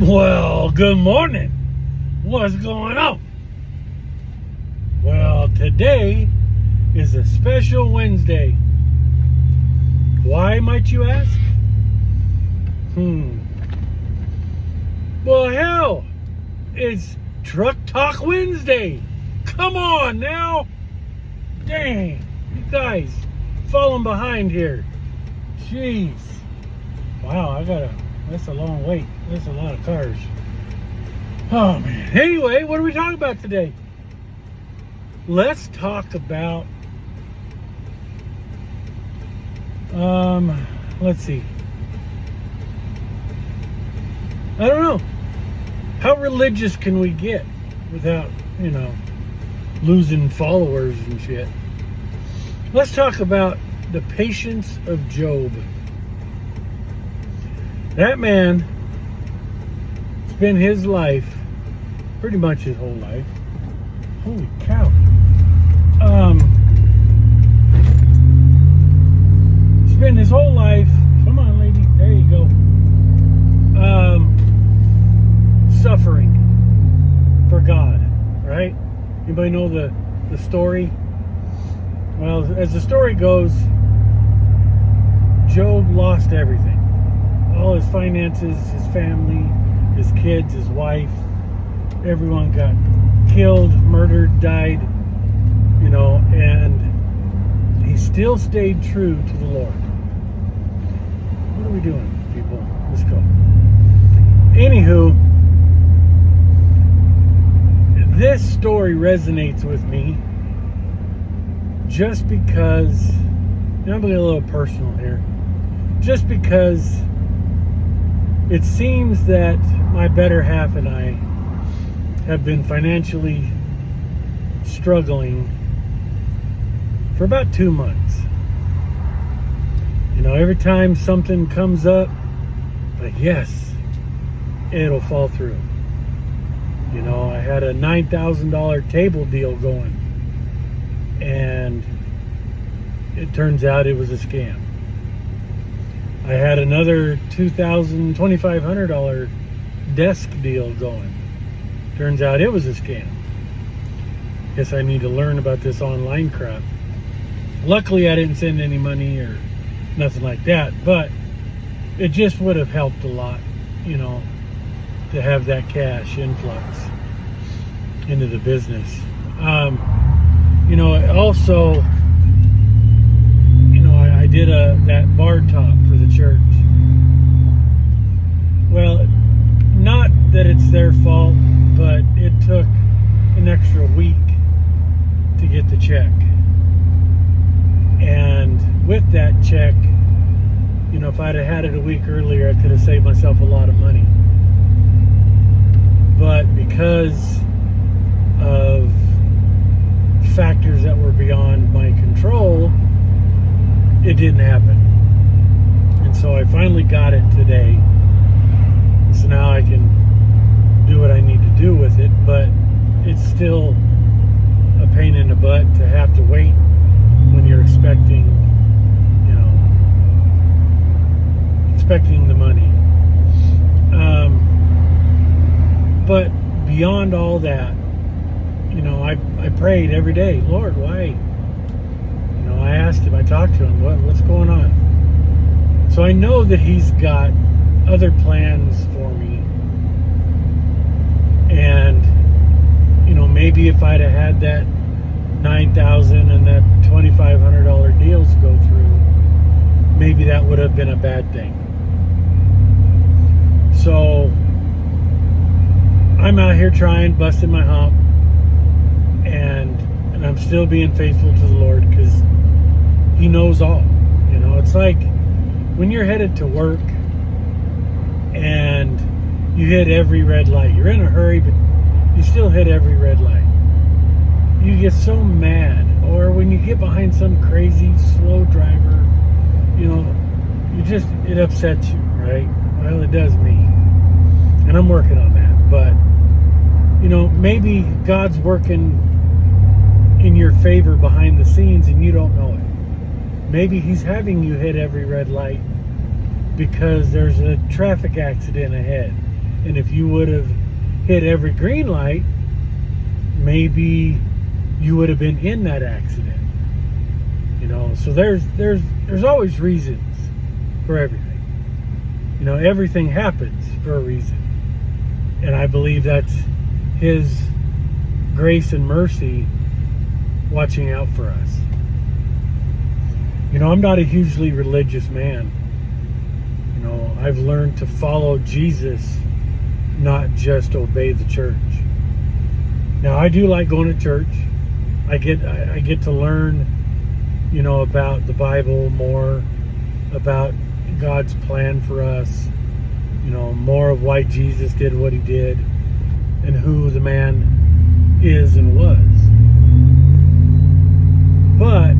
Well, good morning. What's going on? Well, today is a special Wednesday. Why, might you ask? Well, hell, it's Truck Talk Wednesday. Come on now. Dang, you guys falling behind here. Jeez. Wow, that's a long wait. That's a lot of cars. Oh, man. Anyway, what are we talking about today? Let's talk about, let's see. I don't know. How religious can we get without, losing followers and shit? Let's talk about the patience of Job. That man spent his life, pretty much his whole life. Holy cow. Spent his whole life, come on lady, there you go. Suffering for God, right? Anybody know the story? Well, as the story goes, Job lost everything. All his finances, his family, his kids, his wife, everyone got killed, murdered, died, and he still stayed true to the Lord. What are we doing, people? Let's go. Anywho, this story resonates with me just because, I'm going to get a little personal here, just because it seems that my better half and I have been financially struggling for about 2 months. Every time something comes up, like, yes, it'll fall through. I had a $9,000 table deal going, and it turns out it was a scam. I had another $2,500 desk deal going. Turns out it was a scam. Guess I need to learn about this online crap. Luckily, I didn't send any money or nothing like that, but it just would have helped a lot, to have that cash influx into the business. Also, I did that bar top for the church. Well, not that it's their fault, but it took an extra week to get the check. And with that check, if I'd have had it a week earlier, I could have saved myself a lot of money. But because of factors that were beyond my control, it didn't happen. And so I finally got it today. So now I can do what I need to do with it, but it's still a pain in the butt to have to wait when you're expecting the money. But beyond all that, I prayed every day, Lord, why? I asked him, I talked to him, what's going on? So I know that he's got other plans for me. And, maybe if I'd have had that $9,000 and that $2,500 deals go through, maybe that would have been a bad thing. So I'm out here trying, busting my hump, and I'm still being faithful to the Lord because He knows all. It's like when you're headed to work and you hit every red light. You're in a hurry, but you still hit every red light. You get so mad, or when you get behind some crazy slow driver, it upsets you, right? Well, it does me, and I'm working on that. But maybe God's working in your favor behind the scenes, and you don't know it. Maybe He's having you hit every red light because there's a traffic accident ahead, And if you would have hit every green light, maybe you would have been in that accident. You know, so there's always reasons for everything. You know, everything happens for a reason. And I believe that's His grace and mercy watching out for us. You know, I'm not a hugely religious man. You know, I've learned to follow Jesus, not just obey the church. Now, I do like going to church. I get to learn, you know, about the Bible more, about God's plan for us, you know, more of why Jesus did what He did and who the man is and was. But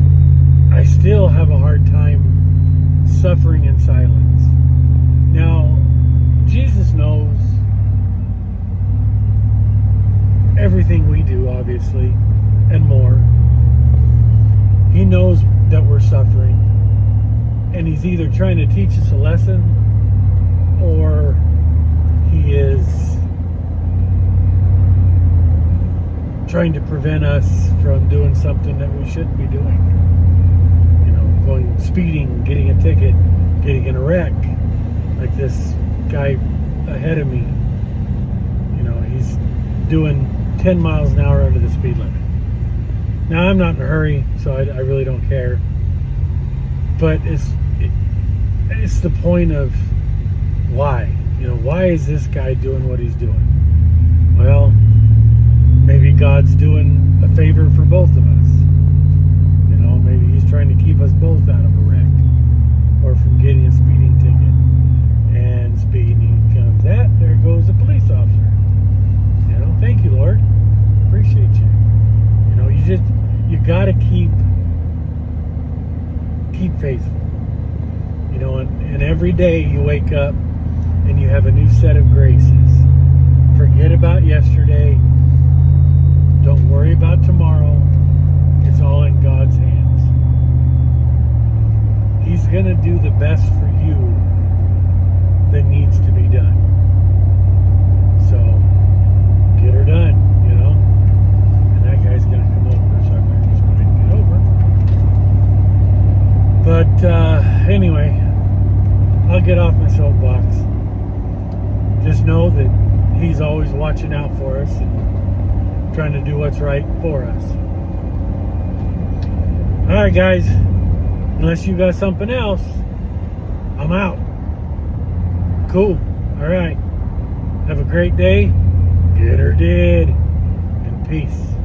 I still have a hard time suffering in silence. Now, Jesus knows everything we do, obviously, and more. He knows that we're suffering, and He's either trying to teach us a lesson, or He is trying to prevent us from doing something that we shouldn't be doing. You know, going speeding, getting a ticket, getting in a wreck, like this guy ahead of me. You know, he's doing 10 miles an hour under the speed limit. Now, I'm not in a hurry, so I really don't care. But it's the point of why. You know, why is this guy doing what he's doing? Well, maybe God's doing a favor for both of us. You know, maybe He's trying to keep us both out of a wreck or from getting a speeding ticket. And speeding comes there goes a police officer. You know, thank you, Lord. Appreciate you. You know, you gotta keep faithful. You know, and every day you wake up and you have a new set of graces. Forget about yesterday. Don't worry about tomorrow. It's all in God's hands. He's gonna do the best for you that needs to be done. So get her done, you know. And that guy's gonna come over, so I'm gonna just go ahead and get over. But anyway, I'll get off my soapbox. Just know that He's always watching out for us and trying to do what's right for us. Alright, guys, unless you got something else, I'm out. Cool. Alright. Have a great day. Get her did. And peace.